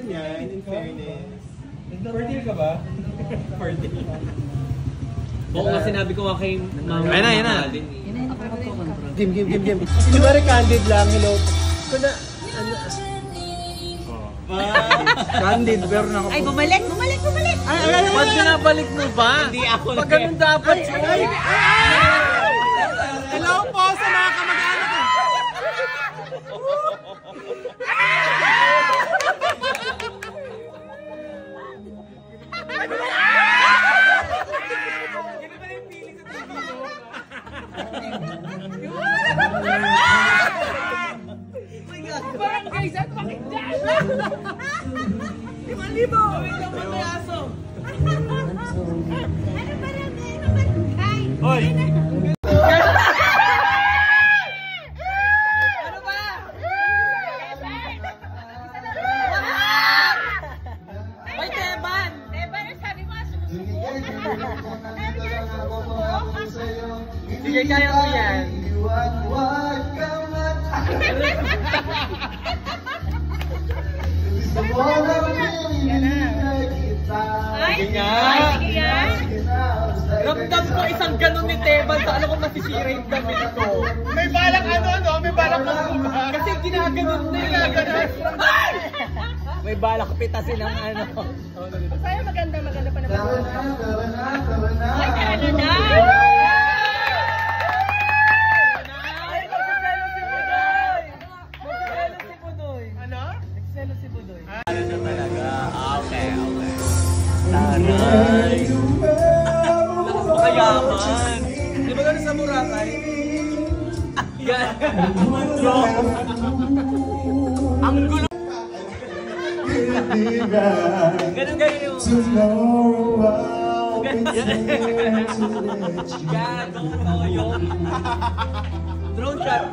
yan, in fairness. Fertile ka ba? Fertile. Oo, sinabi ko nga kay Mama. Ayun na. Game. Hindi ba candid lang, hello? Kuna, Candid, pero na ako. Ay, bumalik! Ba't binabalik mo ba? Hindi ako Pag ganun dapat yun. hello po sa mga kamag-anak ko. Barangay, saan pakinggan? 5,000! May aso! Ano barangay? Hoy! Ano ba? Ay, Teban! Teban, sabi mo susuko. Sige, kaya mo yan. Ay, sige nga. Ramdam ko isang ganun ni Teban sa alam ko masisira yung damit ko. May balak no? May balak magbuba. Kasi ginaganon na yun. May balak pitasin ang ano. Sa'yo maganda pa naman. Ay, tara na! Ay, magsaselo si Budoy! Magsaselo si Budoy! Ano? Magsaselo si Budoy. Ano na talaga? Okay. Taray! Lakas mo kayaman! Di ba ganun sa Boracay? Yan! Ang gulo! Ganun kayo! Gago ko yun! Drone shot!